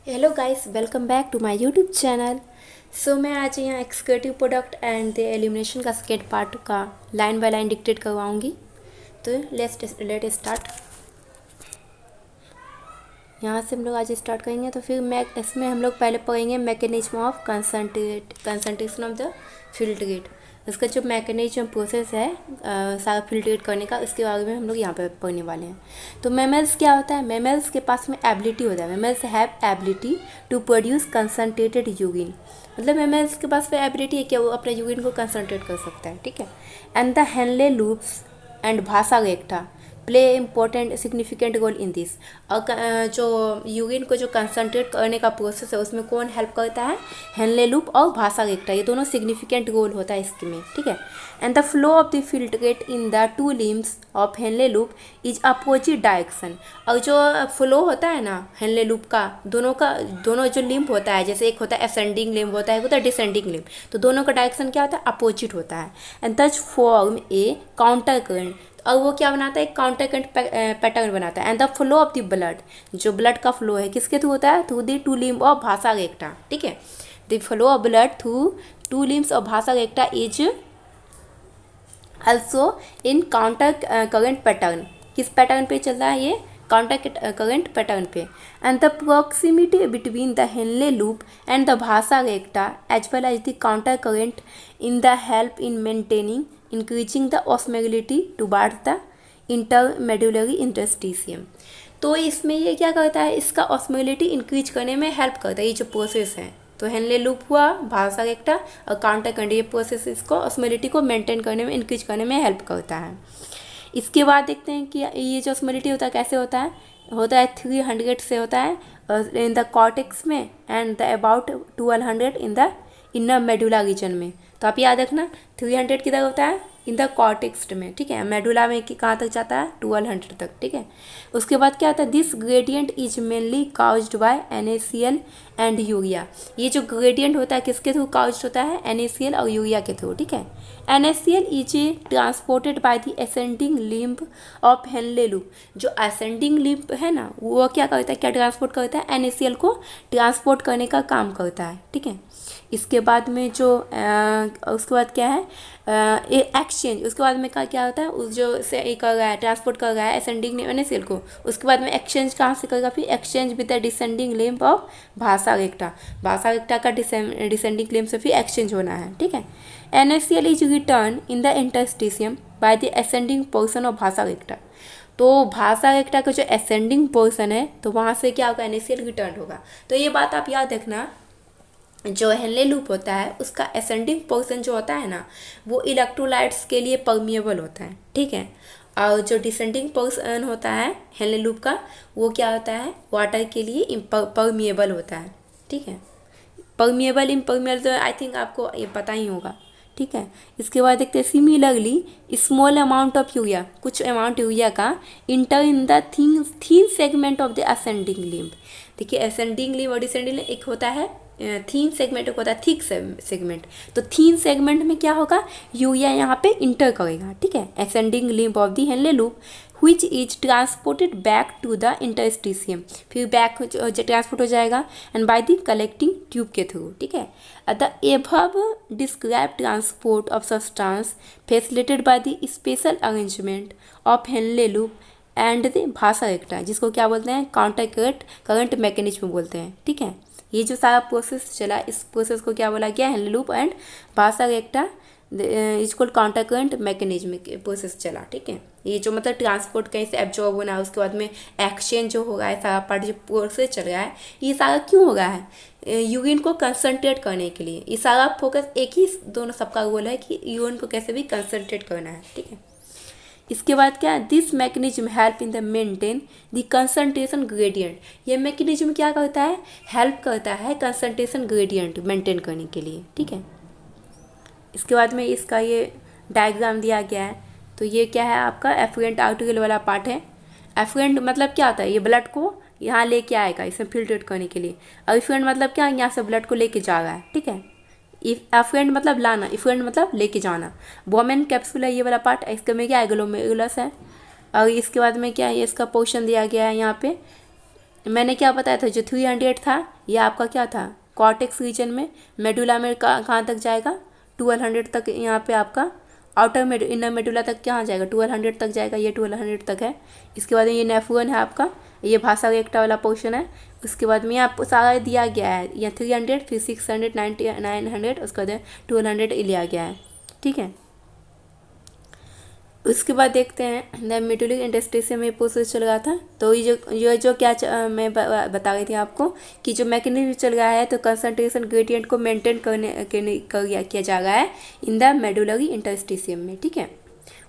Hello guys, welcome back to my YouTube channel. मैं आज यहाँ excretive product and the elimination का second part का लाइन बाय लाइन डिक्टेट करवाऊँगी। तो लेट स्टार्ट। यहाँ से हम लोग आज स्टार्ट करेंगे। तो फिर मैं इसमें हम लोग पहले पढ़ेंगे mechanism of concentration of the filtrate. इसका जो मैकेनिज्म प्रोसेस है सारा फिल्ट्रेट करने का, इसके बारे में हम लोग यहाँ पे पढ़ने वाले हैं। तो मेमल्स क्या होता है? मेमल्स के पास में एबिलिटी होता है। Mammals have ability to produce concentrated urine. मतलब मेमल्स के पास में एबिलिटी है कि वो अपने यूरिन को कंसनट्रेट कर सकता है, ठीक है। And the Henle loops and vasa recta play important significant role in this. और जो यूरिन को जो कंसनट्रेट करने का प्रोसेस है उसमें कौन हेल्प करता है? हेनले लूप और भाषा रेक्टा, ये दोनों सिग्निफिकेंट रोल होता है इसमें, ठीक है। And the flow of the filtrate in the two limbs of Henle loop is opposite direction. और जो फ्लो होता है ना हेनले लूप का, दोनों जो लिम्ब होता है, जैसे एक होता है असेंडिंग लिम्ब होता है, एक होता है डिसेंडिंग लिम्ब, तो दोनों का डायरेक्शन क्या होता है? अपोजिट होता है। And thus form a counter current, और वो क्या बनाता है? एक काउंटर करंट पैटर्न बनाता है। And the flow of the blood, जो ब्लड का फ्लो है किसके थ्रू होता है? Through the two limb of vasa recta, ठीक है। The flow of blood through two limbs of vasa recta is also in counter current pattern. किस pattern पे चल रहा है ये? काउंटर करंट पैटर्न पे। And the proximity between the Henle loop and the vasa recta as well as the counter current in the help in maintaining increasing the osmolality towards the intermedullary interstitium. तो इसमें ये क्या करता है? इसका osmolality increase करने में help करता है, ये जो प्रोसेस है। तो हेनले लूप हुआ, भाषा रेक्टा और काउंटर करंट, ये प्रोसेस इसको ऑस्मोलिटी को मेंटेन करने में, इंक्रीज करने में हेल्प करता है। इसके बाद देखते हैं कि ये जो ऑस्मोलिटी होता है कैसे होता है। 300 से होता है इन द कॉर्टेक्स में and the about 1200 in the inner medulla reason में। तो आप याद रखना 300 किधर होता है? इन द कॉर्टेक्स में, ठीक है। मेडुला में कहाँ तक जाता है? 1200 तक, ठीक है। उसके बाद क्या होता है? This gradient is mainly caused bye NaCl and urea. ये जो ग्रेडियंट होता है किसके थ्रू काउज्ड होता है? NaCl और यूरिया के थ्रू, ठीक है। NaCl is transported by the ascending limb of Henle loop. जो असेंडिंग लिम्ब है ना, वो क्या करता है? क्या ट्रांसपोर्ट करता है? NaCl को ट्रांसपोर्ट करने का काम करता है, ठीक है। इसके बाद में जो उसके बाद क्या है? एक्सचेंज। उसके बाद में क्या होता है? उस जो से कर रहा है, ट्रांसपोर्ट कर रहा है असेंडिंग NaCl को, उसके बाद में एक्सचेंज कहाँ से करेगा? फिर exchange with the descending limb of vasa रेक्टा। भाषा रेक्टा का डिसेंडिंग लिम्ब से फिर एक्सचेंज होना है, ठीक है। NaCl is return in the interstitium by the ascending portion of vasa रेक्टा। तो भाषा रेक्टा का जो असेंडिंग पोर्शन है, तो वहाँ से क्या होगा? NaCl रिटर्न होगा। तो ये बात आप याद रखना, जो हेनले लूप होता है उसका असेंडिंग पोर्शन जो होता है ना, वो इलेक्ट्रोलाइट्स के लिए परमिएबल होता है, ठीक है। और जो डिसेंडिंग पोर्शन होता है हेनले लूप का, वो क्या होता है? वाटर के लिए परमिएबल होता है, ठीक है। परमिएबल इम्परमिएबल तो आई थिंक आपको ये पता ही होगा, ठीक है। इसके बाद देखते हैं similarly small amount of urea, कुछ अमाउंट यूरिया का inter in the thin segment of the ascending limb. देखिए असेंडिंग लिम्ब और डिसेंडिंग लिम्ब, एक होता है थीन सेगमेंट, एक होता है थिक सेगमेंट। तो थीन सेगमेंट में क्या होगा? यूरिया यहाँ पे इंटर करेगा, ठीक है, ascending limb of the Henle loop which is transported back to the interstitium। फिर बैक ट्रांसपोर्ट हो जाएगा and by the collecting tube के थ्रू, ठीक है। The above describe transport of substance facilitated by the special arrangement of Henle loop and the vasa रेक्टा, जिसको क्या बोलते हैं? काउंटर करंट मैकेनिज्म बोलते हैं, ठीक है। ये जो सारा प्रोसेस चला, इस प्रोसेस को क्या बोला गया? हेनले लूप एंड भाषा रेक्टा इसको काउंटर करंट मैकेनिज्म प्रोसेस चला, ठीक है। ये जो मतलब ट्रांसपोर्ट कहीं से एब्जॉर्ब होना है, उसके बाद में एक्सचेंज जो हो रहा है, सारा पार्ट जो प्रोसेस चल रहा है, ये सारा क्यों हो रहा है? यूरिन को कंसंट्रेट करने के लिए। ये सारा फोकस एक ही, दोनों सबका गोल है कि यूरिन को कैसे भी कंसंट्रेट करना है, ठीक है। इसके बाद क्या? This mechanism help in the maintain the concentration gradient. ये मैकेनिज्म क्या करता है? हेल्प करता है कंसंट्रेशन ग्रेडियंट मेंटेन करने के लिए, ठीक है। इसके बाद में इसका ये डायग्राम दिया गया है। तो ये क्या है? आपका एफ्लुएंट आर्टिकल वाला पार्ट है। एफ्लुएंट मतलब क्या होता है? ये ब्लड को यहाँ लेके आएगा इसे फिल्ट्रेट करने के लिए। और इफ्लुएंट मतलब क्या? यहाँ से ब्लड को लेके जा रहा है, ठीक है। एफ्लुएंट मतलब लाना, इफ्लुएंट मतलब लेके जाना। बोमेन कैप्सूल है ये वाला पार्ट, इसके में क्या है? ग्लोमेरुलस है। और इसके बाद में क्या है? ये इसका पोर्शन दिया गया है यहाँ पे मैंने क्या बताया था, जो 300 था ये आपका क्या था, कॉर्टेक्स रीजन में, मेडुला में कहाँ तक जाएगा, 1200 तक यहाँ पे आपका आउटर इनर मेडुला तक कहाँ जाएगा, 1200 तक जाएगा, ये 1200 तक है। इसके बाद ये नेफ्रॉन है आपका, ये भाषा रेक्टा वाला पोर्शन है। उसके बाद में यहाँ सारा दिया गया है, यहाँ 300, फिर 600, 900, उसके बाद 1200 लिया गया है, ठीक है। उसके बाद देखते हैं द मेडुलरी इंटरस्टिशियम में प्रोसेस चल रहा था। तो ये जो क्या मैं बता रही थी आपको कि जो मैकेनिज्म चल रहा है, तो कंसंट्रेशन ग्रेडियंट को मेंटेन किया जा रहा है इन द मेडुलरी इंटरस्टिशियम में, ठीक है।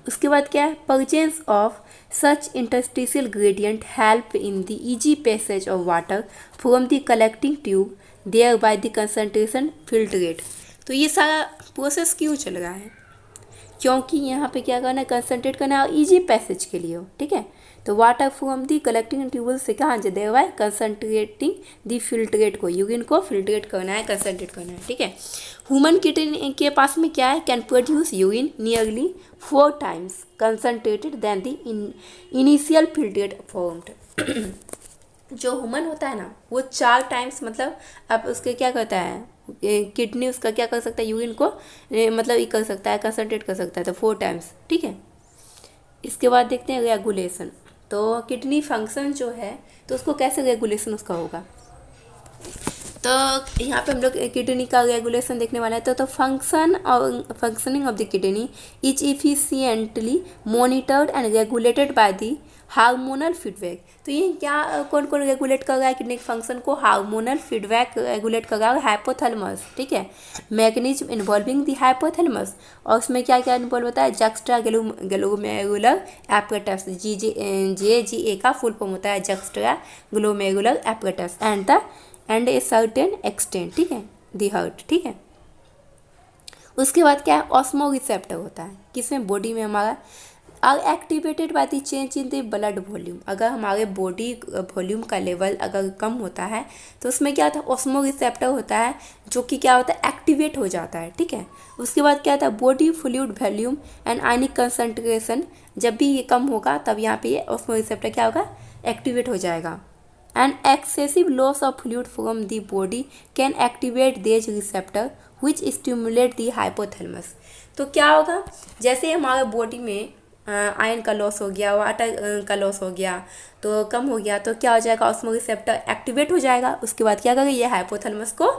उसके बाद क्या है, presence of such interstitial gradient help in the easy passage of water from the collecting tube thereby the concentration filtrate. तो ये सारा प्रोसेस क्यों चल रहा है, क्योंकि यहाँ पे क्या करना है, कंसंट्रेट करना है इजी पैसेज के लिए हो, ठीक है। तो water from the collecting tubule से कहाँ दे हुआ है, कंसंट्रेटिंग दी फिल्ट्रेट को, यूरिन को फिल्ट्रेट करना है, कंसंट्रेट करना है, ठीक है। ह्यूमन किडनी के पास में क्या है, can produce urine nearly 4 times concentrated then the initial filtrate formed. जो ह्यूमन होता है ना, वो 4 times मतलब अब उसके क्या करता है, किडनी उसका क्या कर सकता है, यूरिन को मतलब ये कर सकता है, कंसंट्रेट कर सकता है, तो 4 times, ठीक है। इसके बाद देखते हैं रेगुलेशन। तो किडनी फंक्शन जो है, तो उसको कैसे रेगुलेशन उसका होगा, तो यहाँ पे हम लोग किडनी का रेगुलेशन देखने वाला है। तो functioning of the kidney is efficiently monitored and regulated by the hormonal feedback. तो ये क्या कौन कौन रेगुलेट कर रहा है किडनी के फंक्शन को, हार्मोनल फीडबैक रेगुलेट कर रहा है हाइपोथैलेमस, ठीक है। मैकेनिज्म इन्वॉल्विंग द हाइपोथैलेमस, और उसमें क्या क्या इन्वॉल्व होता है, जक्स्ट्रा ग्लोमेरुलर एपरेटस, GA का फुल फॉर्म होता है juxta glomerular apparatus and a certain extent, ठीक है, दी हार्ट, ठीक है। उसके बाद क्या है, ऑस्मो रिसेप्टर होता है, किसमें, बॉडी में हमारा, are activated by the change in the blood volume. अगर हमारे बॉडी वॉल्यूम का लेवल अगर कम होता है, तो उसमें क्या होता है, ऑस्मो रिसेप्टर होता है, जो कि क्या होता है, एक्टिवेट हो जाता है, ठीक है। उसके बाद क्या होता है, body fluid volume and ionic concentration, जब भी ये कम होगा तब यहाँ पे ये ऑस्मो रिसेप्टर क्या होगा, एक्टिवेट हो जाएगा। And excessive loss of fluid from the body can activate these receptor which stimulate the hypothalamus. तो क्या होगा, जैसे हमारे बॉडी में आयरन का लॉस हो गया, वाटर का लॉस हो गया, तो कम हो गया, तो क्या हो जाएगा, ऑस्मो रिसेप्टर एक्टिवेट हो जाएगा। उसके बाद क्या करेगा, ये हाइपोथैलेमस को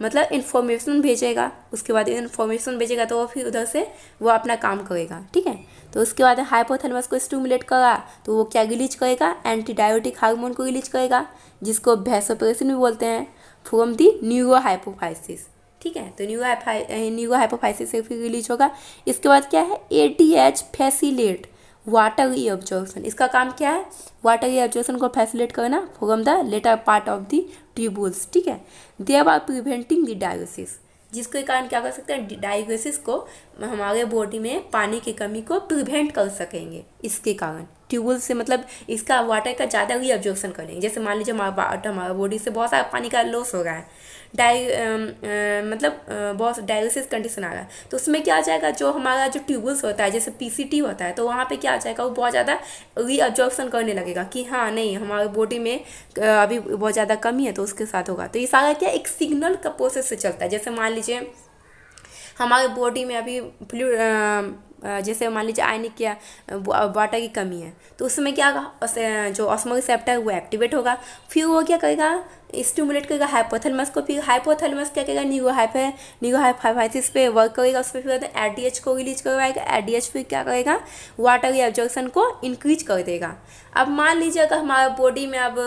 मतलब इन्फॉर्मेशन भेजेगा। उसके बाद इन्फॉर्मेशन भेजेगा तो वो फिर उधर से वो अपना काम करेगा, ठीक है। तो उसके बाद हाइपोथैलेमस को स्टिमुलेट करा तो वो क्या रिलीज करेगा, एंटीडायोटिक हार्मोन को रिलीज करेगा, जिसको वैसोप्रेसिन भी बोलते हैं, फ्रॉम दी न्यूरोहाइपोफाइसिस, ठीक है। तो न्यूरोहाइपोफाइसिस से फिर रिलीज होगा। इसके बाद क्या है, ADH फैसिलेट वाटर रीअब्जॉर्प्शन। इसका काम क्या है, वाटर रीअब्जॉर्प्शन को फैसिलेट करना from the latter part of the tubules, ठीक है। देयरबाय प्रिवेंटिंग द डायलिसिस, जिसके कारण क्या कर सकते हैं, डायलिसिस को हमारे बॉडी में पानी की कमी को प्रिवेंट कर सकेंगे। इसके कारण ट्यूबुल से मतलब इसका वाटर का ज़्यादा रीअब्जॉर्प्शन करेंगे। जैसे मान लीजिए हमारा बॉडी से बहुत सारा पानी का लॉस हो रहा है, बहुत डायलिसिस कंडीशन आ रहा है, तो उसमें क्या आ जाएगा, जो हमारा जो ट्यूबुल्स होता है, जैसे PCT होता है, तो वहाँ पे क्या आ जाएगा, वो बहुत ज़्यादा रीअब्जॉर्प्शन करने लगेगा कि हाँ नहीं, हमारे बॉडी में अभी बहुत ज़्यादा कमी है, तो उसके साथ होगा। तो ये सारा क्या एक सिग्नल का प्रोसेस से चलता है। जैसे मान लीजिए हमारे बॉडी में अभी फ्लूइड, जैसे मान लीजिए आयनिक या वाटर की कमी है, तो उसमें क्या होगा, जो ऑस्मो रिसेप्टर है वो एक्टिवेट होगा, फिर वो क्या करेगा, स्टिमुलेट करेगा हाइपोथैलेमस को, फिर हाइपोथैलेमस क्या करेगा, न्यूरोहाइपोफाइसिस पे वर्क करेगा, उसमें फिर ADH को रिलीज करवाएगा, ADH फिर क्या करेगा, वाटर एब्जॉर्प्शन को इंक्रीज कर देगा। अब मान लीजिए अगर हमारा बॉडी में अब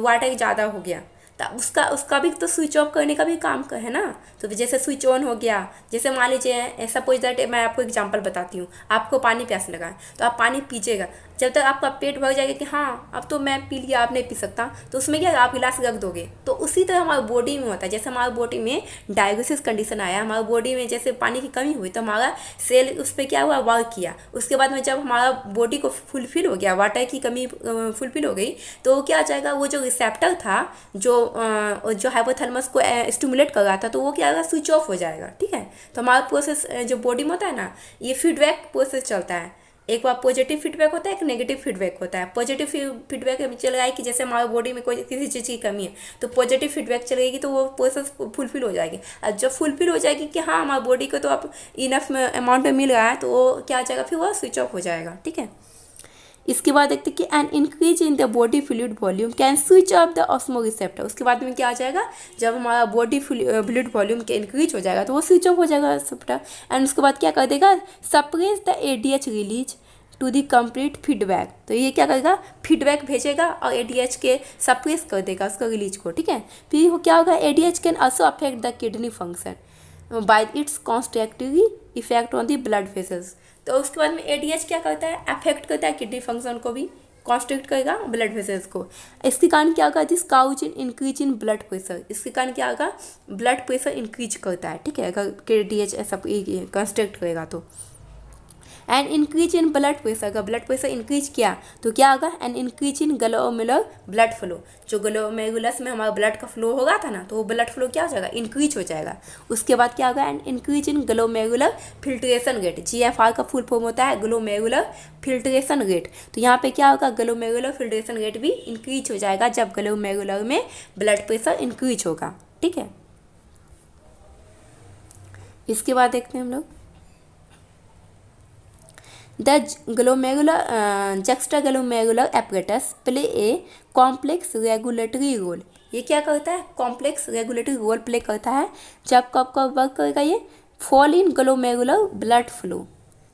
वाटर ज़्यादा हो गया, तो उसका भी तो स्विच ऑफ करने का भी काम है ना। तो जैसे स्विच ऑन हो गया, जैसे मान लीजिए सपोज दैट मैं आपको एग्जांपल बताती हूँ, आपको पानी प्यास लगा है, तो आप पानी पीजिएगा, जब तक आपका पेट भर जाएगा कि हाँ अब तो मैं पी लिया, आप नहीं पी सकता, तो उसमें क्या आप गिलास रख दोगे। तो उसी तरह हमारे बॉडी में होता है, जैसे हमारे बॉडी में डायलिसिस कंडीशन आया, हमारे बॉडी में जैसे पानी की कमी हुई, तो हमारा सेल उस पर क्या हुआ, वर्क किया। उसके बाद में जब हमारा बॉडी को फुलफिल हो गया, वाटर की कमी फुलफिल हो गई, तो क्या आ जाएगा, वो जो रिसेप्टर था जो हाइपोथैलेमस को स्टिमुलेट कर रहा था, तो वो क्या होगा, स्विच ऑफ हो जाएगा, ठीक है। तो हमारा प्रोसेस जो बॉडी में होता है ना, ये फीडबैक प्रोसेस चलता है। एक बार पॉजिटिव फीडबैक होता है, एक नेगेटिव फीडबैक होता है। पॉजिटिव फीडबैक चल रहा है कि जैसे हमारे बॉडी में कोई किसी चीज़ की कमी है तो पॉजिटिव फीडबैक चलेगी तो वो प्रोसेस फुलफिल हो जाएगी। और जब फुलफिल हो जाएगी कि हाँ हमारी बॉडी को तो अब इनफ अमाउंट में मिल रहा है तो वो क्या हो जाएगा, फिर वो स्विच ऑफ हो जाएगा। ठीक है, इसके बाद देखते हैं कि N increase in the body fluid volume can switch off the osmo receptor. उसके बाद में क्या आ जाएगा, जब हमारा बॉडी फ्लूइड वॉल्यूम के इंक्रीज हो जाएगा तो वो स्विच ऑफ हो जाएगा रिसेप्टर। एंड उसके बाद क्या कर देगा, suppress the ADH release to the complete feedback. तो ये क्या करेगा, फीडबैक भेजेगा और एडीएच के सप्रेस कर देगा उसका रिलीज को। ठीक है, फिर वो क्या होगा, ADH can also affect the kidney function by it's constructive effect on the blood vessels. तो उसके बाद में एडीएच क्या करता है, अफेक्ट करता है किडनी फंक्शन को भी, कॉन्स्ट्रिक्ट करेगा ब्लड वेसल्स को। इसके कारण क्या होगा, this cause in increase in blood pressure. इसके कारण क्या होगा, ब्लड प्रेशर इंक्रीज करता है। ठीक है, अगर एडीएच ऐसा कॉन्स्ट्रिक्ट करेगा तो। And increase in blood pressure, अगर ब्लड प्रेशर इंक्रीज किया तो क्या होगा, and increase in glomerular blood flow. जो ग्लोमेरुलस में हमारा ब्लड का फ्लो होगा था ना, तो वो ब्लड फ्लो क्या हो जाएगा, इंक्रीज हो जाएगा। उसके बाद क्या होगा, and increase in glomerular filtration rate. GFR का फुल फॉर्म होता है ग्लोमेरुलर फिल्ट्रेशन रेट। तो यहाँ पे क्या होगा, ग्लोमेरुलर फिल्ट्रेशन रेट भी इंक्रीज हो जाएगा जब ग्लोमेरुलर में ब्लड प्रेशर इंक्रीज होगा। ठीक है, इसके बाद देखते हैं हम लोग The juxtaglomerular apparatus play a complex regulatory role। ये क्या करता है, कॉम्प्लेक्स रेगुलेटरी रोल प्ले करता है। जब कब वर्क करेगा ये, fall in glomerular blood flow,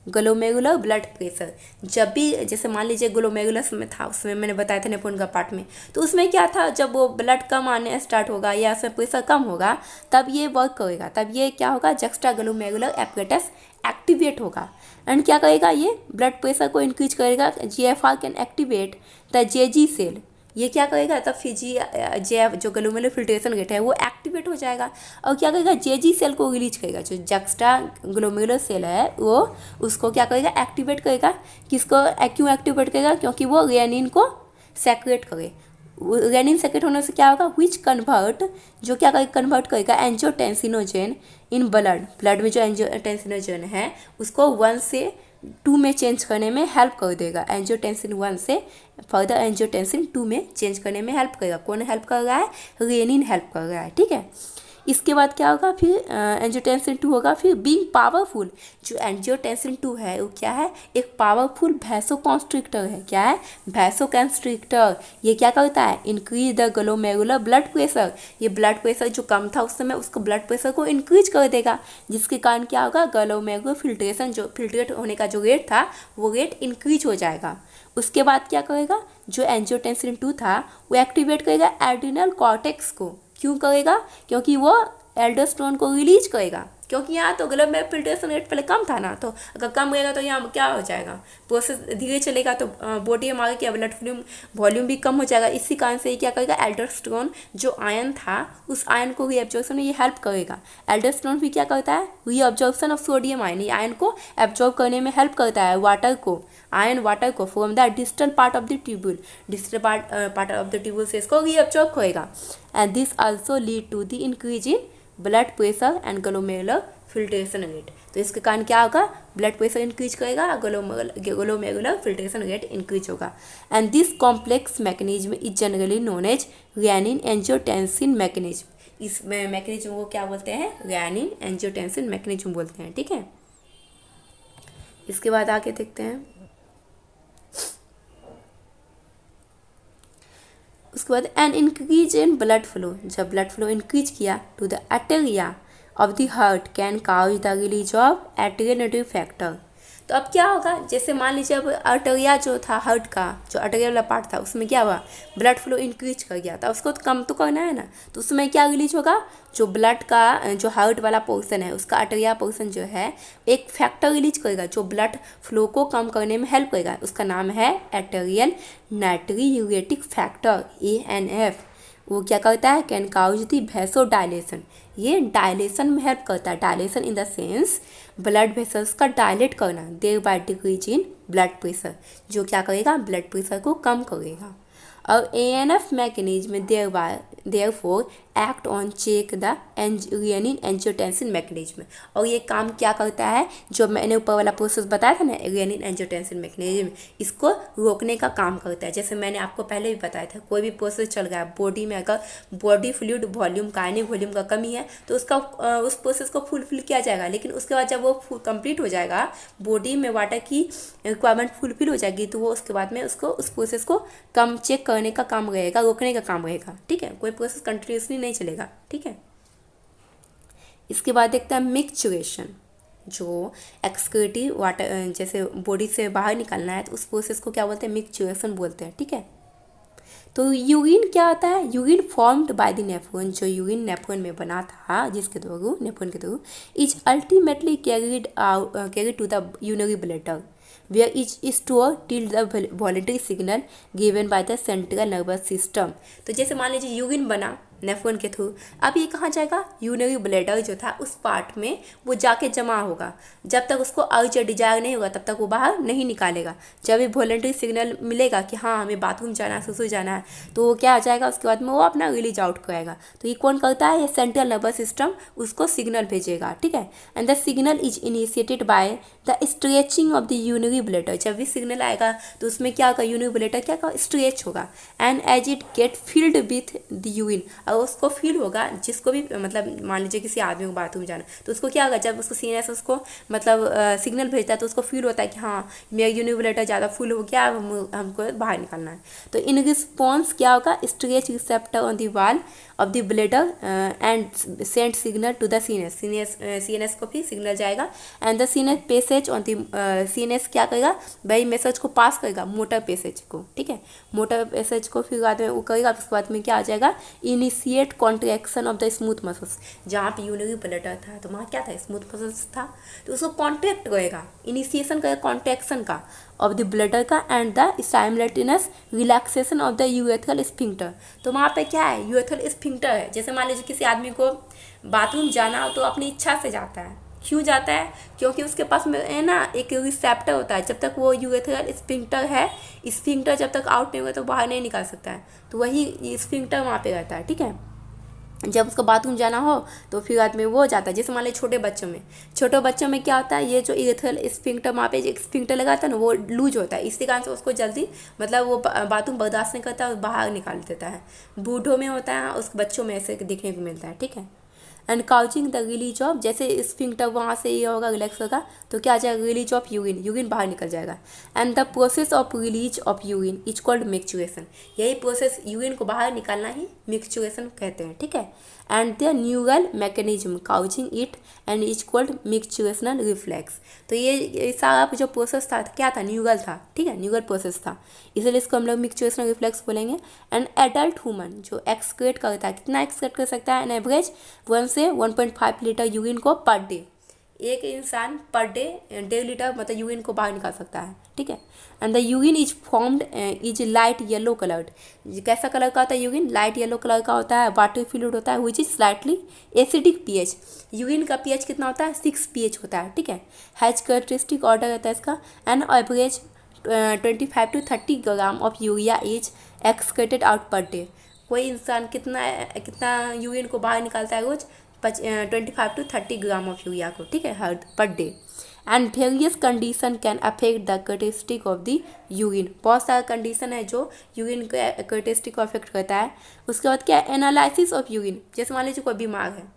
glomerular blood pressure. जब भी जैसे मान लीजिए ग्लोमेरुलस में था, उसमें मैंने बताया था नेपोन का पार्ट में, तो उसमें क्या था, जब वो ब्लड कम आने स्टार्ट होगा या उसमें प्रेशर कम होगा तब ये वर्क करेगा, तब ये क्या होगा, जक्स्टाग्लोमेरुलर एपरेटस एक्टिवेट होगा। एंड क्या करेगा, ये ब्लड प्रेशर को इंक्रीज करेगा। GFR can activate the JG cell. ये क्या करेगा, तब फिर जेएफ जो ग्लोमेरुलर फिल्ट्रेशन रेट है वो एक्टिवेट हो जाएगा और क्या करेगा, जेजी सेल को रिलीज करेगा। जो जक्स्टा ग्लोमेरुलर सेल है वो उसको क्या करेगा, एक्टिवेट करेगा। किसको क्यों एक्टिवेट करेगा, क्योंकि वो रेनिन को सेक्रेट करे। रेनिन सेक्रेट होने से क्या होगा, विच कन्वर्ट, जो क्या करेगा, कन्वर्ट करेगा एंजियोटेंसिनोजेन इन ब्लड में जो एंजियोटेंसिनोजेन है उसको 1 से 2 में चेंज करने में हेल्प कर देगा। एंजियोटेंसिन 1 से फर्दर एंजियोटेंसिन 2 में चेंज करने में हेल्प करेगा। कौन हेल्प कर रहा है, रेनिन हेल्प कर रहा है। ठीक है, इसके बाद क्या होगा, फिर एंजियोटेंसिन 2 होगा। फिर बीइंग पावरफुल, जो एंजियोटेंसिन 2 है वो क्या है, एक पावरफुल वैसोकॉन्स्ट्रिक्टर है। क्या है, वैसोकॉन्स्ट्रिक्टर। ये क्या करता है, increase the glomerular blood pressure. ये ब्लड प्रेशर जो कम था उस समय उसको ब्लड प्रेशर को इंक्रीज कर देगा, जिसके कारण क्या होगा, ग्लोमेरुलर फिल्ट्रेशन जो फिल्ट्रेट होने का जो रेट था वो रेट इंक्रीज हो जाएगा। उसके बाद क्या करेगा, जो एंजियोटेंसिन 2 था वो एक्टिवेट करेगा एड्रिनल कॉर्टेक्स को। क्यों करेगा, क्योंकि वो एल्डोस्टेरोन को रिलीज करेगा। क्योंकि यहाँ तो ग्लोमेरुलर फिल्ट्रेशन रेट पहले कम था ना, तो अगर कम रहेगा तो यहाँ क्या हो जाएगा, प्रोसेस धीरे चलेगा तो बॉडी हमारे क्या ब्लड वॉल्यूम भी कम हो जाएगा। इसी कारण से क्या करेगा, एल्डोस्टेरोन जो आयन था उस आयन को रीअब्जॉर्प्शन में ये हेल्प करेगा। एल्डोस्टेरोन भी क्या करता है, रीअब्जॉर्प्शन ऑफ सोडियम आयन, ये आयन को एब्जॉर्ब करने में हेल्प करता है, वाटर को from the distal part of the tubule, distal part of the tubule से इसको रीअब्जॉर्ब करेगा। And this also lead to the increase in blood pressure and glomerular filtration rate. तो इसके कारण क्या होगा, ब्लड प्रेशर इंक्रीज करेगा, ग्लोमेरुलर फिल्ट्रेशन रेट इंक्रीज होगा। And this complex mechanism is generally known as renin angiotensin mechanism. इस mechanism को क्या बोलते हैं, रेनिन एंजियोटेंसिन मैकेनिज्म बोलते हैं। ठीक है, इसके बाद आगे देखते हैं। उसके बाद an increase in blood flow, जब ब्लड फ्लो इंक्रीज किया to the atria of the heart can cause the release of atrial factor. तो अब क्या होगा, जैसे मान लीजिए अब आर्टेरिया जो था हार्ट का, जो आर्टेरिया वाला पार्ट था उसमें क्या हुआ, ब्लड फ्लो इंक्रीज कर गया था, उसको तो कम तो करना है ना, तो उसमें क्या रिलीज होगा, जो ब्लड का जो हार्ट वाला पोर्शन है उसका आर्टेरिया पोर्शन जो है एक फैक्टर रिलीज करेगा जो ब्लड फ्लो को कम करने में हेल्प करेगा। उसका नाम है आर्टेरियल नाइट्रियूरेटिक फैक्टर, ANF। वो क्या करता है, can cause the vasodilation, ये डायलेशन में हेल्प करता है। Dilation in the sense blood vessels का डायलेट करना, thereby decrease in blood pressure, जो क्या करेगा, ब्लड प्रेशर को कम करेगा। और ANF mechanism therefore act on check the renin angiotensin mechanism। और ये काम क्या करता है, जो मैंने ऊपर वाला प्रोसेस बताया था ना रेनिन एंजियोटेंसिन मैकेनिज्म, इसको रोकने का काम करता है। जैसे मैंने आपको पहले भी बताया था, कोई भी प्रोसेस चल रहा है बॉडी में, अगर body fluid volume kinetic volume का कमी है तो उसका उस प्रोसेस को फुलफिल किया जाएगा, लेकिन उसके बाद जब वो कंप्लीट हो जाएगा, बॉडी में वाटर की रिक्वायरमेंट फुलफिल हो जाएगी, तो वो उसके बाद में उसको उस प्रोसेस को कम चेक करने का काम रहेगा, रोकने का काम रहेगा। ठीक है, कोई प्रोसेस कंटिन्यूसली नहीं चलेगा। ठीक है, इसके बाद देखते हैं मिक्सचुरेशन। जो एक्सक्रीटिव वाटर जैसे बॉडी से बाहर निकलना है तो उस प्रोसेस को क्या बोलते हैं, मिक्सचुरेशन बोलते हैं। ठीक है, तो यूरिन क्या होता है, urine formed by the nephron, जो यूरिन नेफ्रॉन में बना था जिसके थ्रू नेफ्रॉन के through is ultimately carried to the urinary bladder where each is stored till the voluntary signal given by the central nervous system। तो जैसे मान लीजिए यूरिन बना नेफ्रॉन के थ्रू, अब ये कहाँ जाएगा, यूरिनरी ब्लैडर जो था उस पार्ट में वो जाके जमा होगा। जब तक उसको अर्ज या डिजायर नहीं होगा तब तक वो बाहर नहीं निकालेगा। जब ये वॉलंटरी सिग्नल मिलेगा कि हाँ हमें बाथरूम जाना है, सुसु जाना है, तो वो क्या आ जाएगा, उसके बाद में वो अपना रिलीज आउट करेगा। तो ये कौन करता है, ये सेंट्रल नर्वस सिस्टम उसको सिग्नल भेजेगा। ठीक है, and the signal is initiated by the stretching of the urinary bladder. जब भी सिग्नल आएगा तो उसमें क्या होगा, यूरिनरी ब्लैडर क्या होगा, स्ट्रेच होगा, and as it get filled with the urine, और उसको फील होगा, जिसको भी मतलब मान लीजिए किसी आदमी को बाथरूम जाना तो उसको क्या होगा, जब उसको सीने से उसको मतलब सिग्नल भेजता है तो उसको फील होता है कि हाँ मेरा यूरिनरी ब्लैडर ज़्यादा फुल हो गया, हमको बाहर निकलना है। तो इन रिस्पॉन्स क्या होगा, stretch receptor on the wall of the bladder and send signal to the CNS को भी सिग्नल जाएगा, and the CNS passage on the CNS क्या करेगा भाई, मैसेज को पास करेगा मोटर पैसेज को। ठीक है, मोटर पैसेज को फिर बाद में वो करेगा, उसके बाद में क्या आ जाएगा, initiate contraction of the smooth muscles. जहाँ पे यूरिनरी ब्लैडर था तो वहाँ क्या था, स्मूथ मसल्स था, तो उसको कॉन्ट्रैक्ट करेगा, इनिशिएशन करेगा कॉन्ट्रैक्शन का ऑफ द ब्लैडर का, and the simultaneous relaxation of the urethral sphincter. तो वहाँ पे क्या है, यूरेथ्रल स्फिंक्टर है। जैसे मान लीजिए किसी आदमी को बाथरूम जाना हो तो अपनी इच्छा से जाता है, क्यों जाता है, क्योंकि उसके पास में है ना एक रिसेप्टर होता है, जब तक वो यूरेथ्रल स्फिंक्टर है, स्फिंक्टर जब तक आउट नहीं होगा तो बाहर नहीं निकाल सकता है, तो वही स्फिंक्टर वहाँ पे रहता है। ठीक है, जब उसको बाथरूम जाना हो तो फिर बाद में वो जाता है। जैसे मान लीजिए छोटे बच्चों में क्या होता है, ये जो यूरेथ्रल स्फिंक्टर वहाँ पे जो स्फिंक्टर लगाता है ना वो लूज होता है, इसी कारण से उसको जल्दी मतलब वो बाथरूम बर्दाश्त नहीं करता और बाहर निकाल देता है। बूढ़ों में होता है, उस बच्चों में ऐसे देखने को मिलता है। ठीक है, एंड काउचिंग द रिलीज ऑफ, जैसे स्फिंक्टर वहाँ से ये होगा रिलैक्स होगा तो क्या आ जाएगा, रिलीज ऑफ यूरिन बाहर निकल जाएगा, and the process of release of urine is called micturition. यही प्रोसेस यूरिन को बाहर निकालना ही मिक्सचुरेशन कहते हैं। ठीक है, and the neural mechanism causing it and is called micturition reflex. तो ये सारा जो प्रोसेस था क्या था, न्यूरल था। ठीक है, न्यूरल प्रोसेस था, इसलिए इसको हम लोग मिक्सचुरेशनल रिफ्लेक्स बोलेंगे। एंड एडल्ट ह्यूमन जो एक्सक्रेट करता है, कितना एक्सक्रेट कर सकता है, एन एवरेज 1 से 1.5 लीटर यूरिन को पर डे। एक इंसान पर डे 1.5 लीटर मतलब यूरिन को बाहर निकाल सकता है। ठीक है, and the urine is formed is light yellow coloured. कैसा कलर का होता है यूरिन, लाइट येलो कलर का होता है, वाटर फ्लूइड होता है, which is slightly acidic pH. Urine का पीएच कितना होता है, 6 पीएच होता है। ठीक है, हैज कैरेक्टरिस्टिक ऑर्डर रहता है इसका, and average 25 to 30 gram of urea is excreted out per day. कोई इंसान कितना यूरिन को बाहर निकालता है रोज, 25 to 30 ग्राम ऑफ यूरिया को। ठीक है, हर per day. And various condition can affect the characteristic of the urine. बहुत सारा कंडीशन है जो यूरिन के कैरेक्टरिस्टिक को अफेक्ट करता है। उसके बाद क्या है, एनालिसिस ऑफ यूरिन। जैसे मान लीजिए कोई बीमार है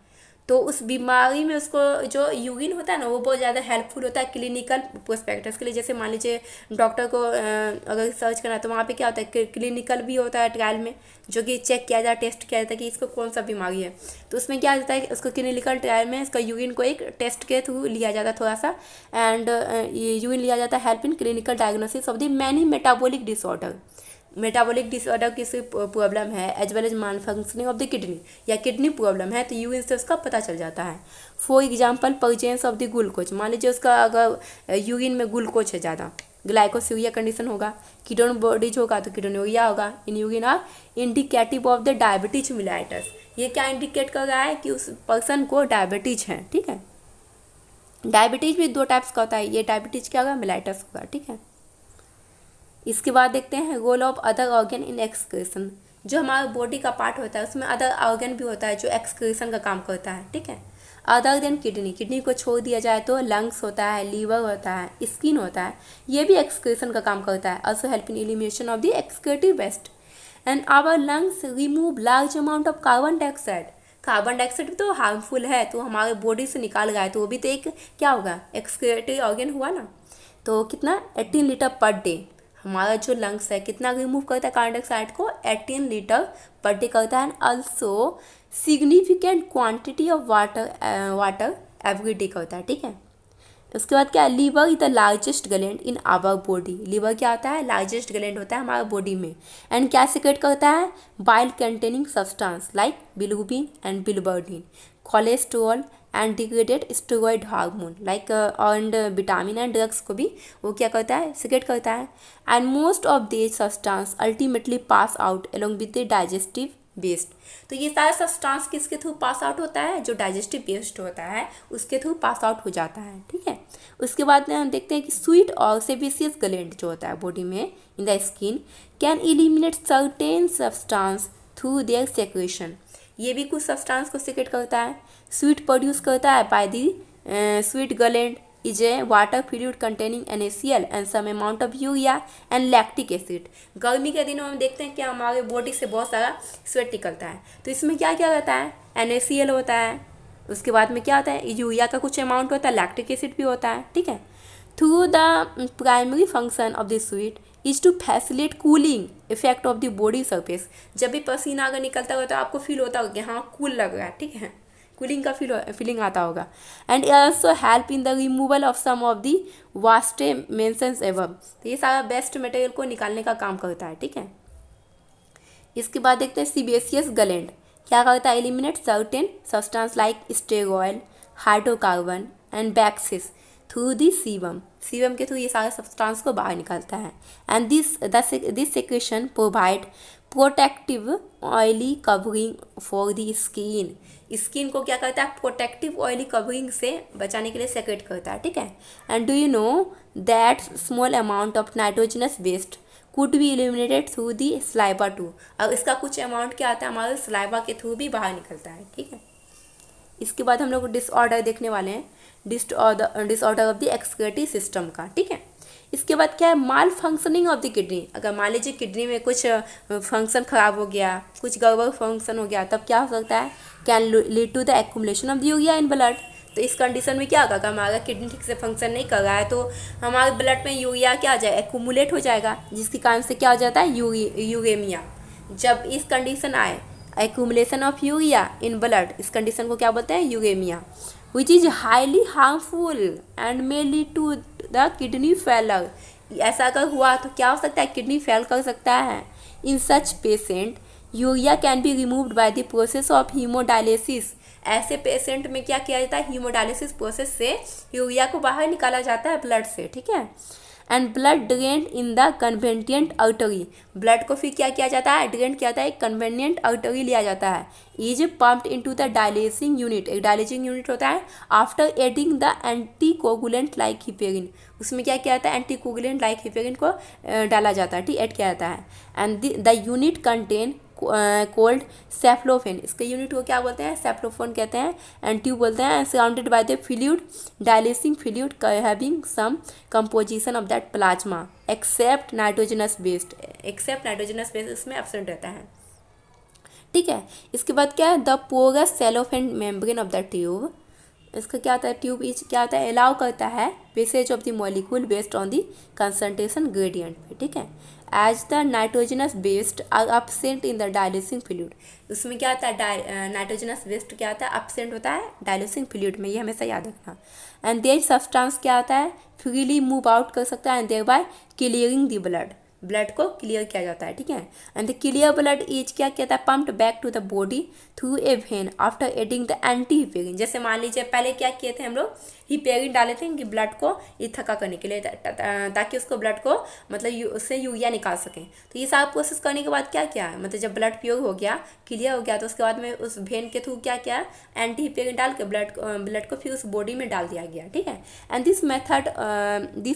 तो उस बीमारी में उसको जो यूरिन होता है ना वो बहुत ज़्यादा हेल्पफुल होता है क्लिनिकल प्रोस्पेक्टस के लिए। जैसे मान लीजिए डॉक्टर को अगर सर्च करना है तो वहाँ पे क्या होता है, क्लिनिकल भी होता है ट्रायल में, जो कि चेक किया जाता है, टेस्ट किया जाता है कि इसको कौन सा बीमारी है। तो उसमें क्या होता है, उसको क्लिनिकल ट्रायल में इसका यूरिन को एक टेस्ट के थ्रू लिया जाता है थोड़ा सा, एंड ये यूरिन लिया जाता है help in clinical diagnosis of the many metabolic disorder. Metabolic disorder किसी प्रॉब्लम है as well as malfunctioning of the kidney, या किडनी प्रॉब्लम है तो यूरिन से उसका पता चल जाता है। For example presence of the glucose, मान लीजिए उसका अगर यूरिन में ग्लूकोज है ज़्यादा, ग्लाइकोसिरिया कंडीशन होगा, कीटोन बॉडीज होगा तो कीटोनुरिया होगा in urine, are indicative of the diabetes mellitus. ये क्या इंडिकेट कर रहा है कि उस पर्सन को डायबिटीज है। ठीक है, डायबिटीज भी 2 टाइप्स का होता है, ये डायबिटीज क्या होगा, मिलाइटस होगा। ठीक है, इसके बाद देखते हैं role of other organ in excretion. जो हमारे बॉडी का पार्ट होता है उसमें अदर ऑर्गन भी होता है जो एक्सक्रीशन का काम करता है, ठीक है। अदर देन किडनी, किडनी को छोड़ दिया जाए तो लंग्स होता है, लीवर होता है, स्किन होता है, ये भी एक्सक्रीशन का काम करता है। Also help in elimination of the excretive waste. And our lungs remove large amount of carbon dioxide. Carbon dioxide तो हार्मफुल है, तो हमारे बॉडी से निकाल गया है, तो वो भी तो एक क्या होगा, एक्सक्रीटिव ऑर्गन हुआ ना। तो कितना 18 लीटर पर डे हमारा जो लंग्स है कितना रिमूव करता है कार्बन डाइऑक्साइड को, 18 लीटर पर डे करता है। And also significant quantity of water every day करता है, ठीक है। उसके बाद क्या है, liver is the largest gland in our body. Liver क्या होता है, लार्जेस्ट ग्लैंड होता है हमारे बॉडी में। एंड क्या सिक्रेट करता है, bile containing substance like bilirubin and biliverdin, cholesterol and degraded steroid hormone like and vitamin and drugs को भी वो क्या करता है, सिक्रेट करता है। And most of this substance ultimately pass out along with the digestive waste. तो ये सारा सब्सटेंस किसके थ्रू पास आउट होता है, जो डाइजेस्टिव वेस्ट होता है उसके थ्रू पास आउट हो जाता है, ठीक है। उसके बाद में हम देखते हैं कि स्वीट और सेबेसियस ग्लैंड जो होता है बॉडी में in the skin can eliminate certain substance through their secretion. ये भी कुछ सब्सटेंस को सेक्रेट करता है। स्वीट प्रोड्यूस करता है by the sweet gland is a water fluid containing NaCl and some amount of urea and lactic acid। गर्मी के दिनों में देखते हैं कि हमारे बॉडी से बहुत सारा स्वेट निकलता है, तो इसमें क्या क्या रहता है, NaCl होता है, उसके बाद में क्या होता है, यूरिया का कुछ अमाउंट होता है, लैक्टिक एसिड भी होता है, ठीक है। Through the primary function of the sweat is to facilitate cooling effect of the body surface. जब भी पसीना अगर निकलता होगा तो आपको फील होता होगा कि हाँ कूल लग रहा है, ठीक है, कूलिंग का फीलिंग आता होगा। And also help in the removal of some of the waste mentions above. तो ये सारा बेस्ट मटेरियल को निकालने का काम करता है, ठीक है। इसके बाद देखते हैं सीबेसियस ग्लैंड क्या करता है, eliminate certain substance like sterol, hydrocarbon and waxes through the sebum. Sebum के थ्रू ये सारे सब्सटेंस को बाहर निकालता है। And this secretion provide protective oily covering for the skin. Skin को क्या करता है, प्रोटेक्टिव ऑयली कवरिंग से बचाने के लिए सेक्रेट करता है, ठीक है। And do you know that small amount of nitrogenous waste could be eliminated through the saliva too. और इसका कुछ अमाउंट क्या आता है, हमारे सलाइवा के थ्रू भी बाहर निकलता है, ठीक है। इसके बाद हम लोग डिसऑर्डर देखने वाले हैं, disorder of the excretive system का, ठीक है। इसके बाद क्या है, माल फंक्शनिंग ऑफ द किडनी। अगर मान लीजिए किडनी में कुछ फंक्शन खराब हो गया, कुछ गड़बड़ फंक्शन हो गया, तब क्या हो सकता है, can lead to the accumulation of the urea in blood. तो इस कंडीशन में क्या होगा, अगर हमारा किडनी ठीक से फंक्शन नहीं कर रहा है तो हमारे ब्लड में यूरिया क्या आ जाएगा, एक्यूमुलेट हो जाएगा, जिसके कारण से क्या हो जाता है, यूरेमिया। जब इस कंडीशन आए, accumulation of urea in blood, इस कंडीशन को क्या बोलते हैं, uremia, which is highly harmful and may lead to the kidney failure. ऐसा अगर हुआ तो क्या हो सकता है, किडनी फेल कर सकता है। In such patient urea can be removed by the process of haemodialysis. ऐसे पेशेंट में क्या किया जाता है, हीमोडायलिसिस प्रोसेस से यूरिया को बाहर निकाला जाता है ब्लड से, ठीक है। And blood drain in the convenient artery. Blood को फिर क्या किया जाता है, ड्रेन किया जाता है, एक कन्वेनियंट आर्टरी लिया जाता है। Is pumped into the dialysing unit, एक डायलिसिंग यूनिट होता है। After adding the anticoagulant like heparin, उसमें क्या किया जाता है, एंटीकोगुलेंट लाइक हिपेरिन को डाला जाता है, ठीक, ऐड किया जाता है। And the unit contain coiled cellophane, इसके यूनिट को क्या बोलते हैं, सेफ्लोफोन कहते हैं, एंड ट्यूब बोलते हैं। Surrounded by the fluid, dialysing fluid having some composition of that plasma except nitrogenous waste, except nitrogenous waste उसमें एब्सेंट रहता है, ठीक है। इसके बाद क्या है, the porous cellophane membrane of the tube, इसका क्या होता है, ट्यूब इच क्या होता है, अलाउ करता है passage of the molecule based on the concentration gradient पे, ठीक है। As the nitrogenous waste are absent in the dialysing fluid, उसमें क्या होता है, नाइट्रोजनस वेस्ट क्या होता है, अपसेंट होता है डायलिसिंग फ्लूइड में, ये हमेशा याद रखना। एंड देयर सब्सटेंस क्या होता है, फ्रीली मूव आउट कर सकता है, and there by clearing the blood, blood को क्लियर किया जाता है, ठीक है। And the clear blood is क्या कहता है, pumped back to the body through a vein after adding the anti heparin. जैसे मान लीजिए पहले क्या किए थे हम लोग, हिपेरिन डाले थे कि ब्लड को इथका करने के लिए, ताकि उसको ब्लड को मतलब उससे यूरिया निकाल सकें। तो ये सारा प्रोसेस करने के बाद क्या किया, मतलब जब ब्लड प्योर हो गया, क्लियर हो गया, तो उसके बाद में उस वेन के थ्रू क्या किया, एंटी हिपेरिन डाल के ब्लड को फिर उस बॉडी में डाल दिया गया, ठीक है। एंड दिस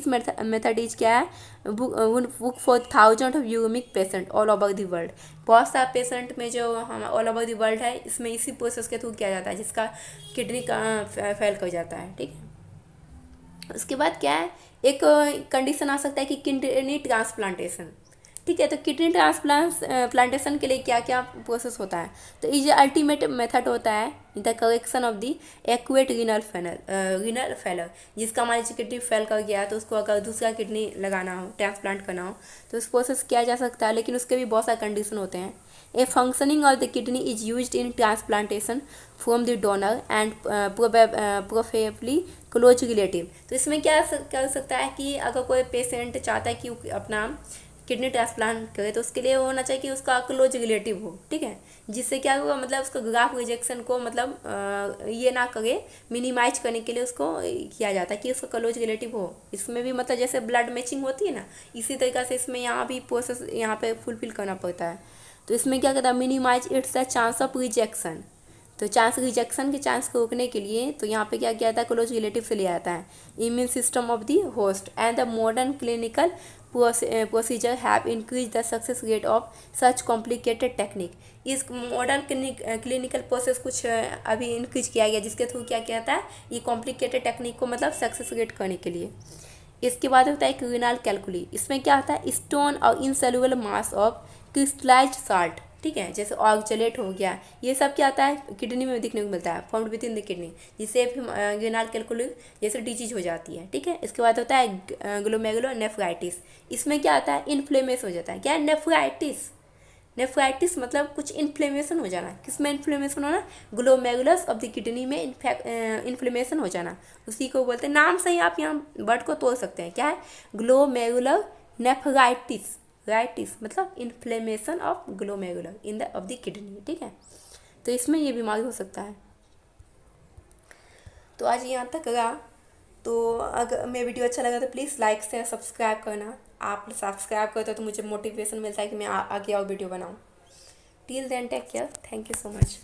मेथड इज क्या है, book for for thousand of uremic patient all over the world. बहुत सारे पेशेंट में जो हम ऑल ओवर द वर्ल्ड है, इसमें इसी प्रोसेस के थ्रू किया जाता है, जिसका किडनी का फेल कर जाता है। ठीक है, उसके बाद क्या है, एक कंडीशन आ सकता है कि किडनी ट्रांसप्लांटेशन। ठीक है, तो किडनी ट्रांसप्लांटेशन के लिए क्या क्या प्रोसेस होता है, तो ये अल्टीमेट मेथड होता है the correction of the acute renal failure. जिसका मान लीजिए किडनी फेल कर गया है, तो उसको अगर दूसरा किडनी लगाना हो, ट्रांसप्लांट करना हो, तो उस प्रोसेस किया जा सकता है, लेकिन उसके भी बहुत सारे कंडीशन होते हैं। A functioning of the kidney is used in transplantation from the donor and probably close relative. तो इसमें क्या कर सकता है कि अगर कोई पेशेंट चाहता है कि अपना किडनी ट्रांसप्लांट करे, तो उसके लिए होना चाहिए कि उसका क्लोज रिलेटिव हो। ठीक है, जिससे क्या होगा, मतलब उसका ग्राफ रिजेक्शन को मतलब ये ना करे, मिनिमाइज करने के लिए उसको किया जाता है कि उसका क्लोज रिलेटिव हो। इसमें भी मतलब जैसे ब्लड मैचिंग होती है ना, इसी तरीक़े से इसमें यहाँ भी प्रोसेस यहाँ पे फुलफिल करना पड़ता है। तो इसमें क्या कहता है, minimize its the chance of rejection. तो चांस रिजेक्शन के चांस को रोकने के लिए तो यहाँ पे क्या किया जाता है, क्लोज रिलेटिव से लिया जाता है। Immune system of the host and the modern clinical procedure have increase the success rate of such complicated technique. इस मॉडर्न क्लिनिकल प्रोसेस कुछ अभी इंक्रीज किया गया, जिसके थ्रू क्या किया जाता है, ये कॉम्प्लिकेटेड टेक्निक को मतलब सक्सेस रेट करने के लिए। इसके बाद होता है क्रिनाल कैलकुली। इसमें क्या होता है, स्टोन और इनसेल्युलर मास ऑफ क्रिस्टलाइज्ड साल्ट। ठीक है, जैसे ऑक्जेलेट हो गया, ये सब क्या आता है, किडनी में दिखने को मिलता है, found with in the kidney, जिससे ग्रेनाल कैलकुली जैसे डिजीज हो जाती है। ठीक है, इसके बाद होता है ग्लोमेरुलोनेफ्राइटिस। इसमें क्या आता है, इन्फ्लेमेशन हो जाता है। क्या है, नेफ्राइटिस। नेफ्राइटिस मतलब कुछ इन्फ्लेमेशन हो जाना। किसमें इन्फ्लेमेशन होना, ग्लोमेरुलस ऑफ द किडनी में इन्फ्लेमेशन हो जाना, उसी को बोलते हैं। नाम से ही आप यहाँ वर्ड को तोड़ सकते हैं। क्या है, ग्लोमेरुलर नेफ्राइटिस। राइटिस मतलब inflammation of glomerular in the of the kidney. ठीक है, तो इसमें ये बीमारी हो सकता है। तो आज यहाँ तक रहा। तो अगर मेरा वीडियो अच्छा लगा तो प्लीज़ लाइक शेयर सब्सक्राइब करना। आप सब्सक्राइब करते हो तो मुझे मोटिवेशन मिलता है कि मैं आगे और वीडियो बनाऊँ। Till then take care, thank you so much.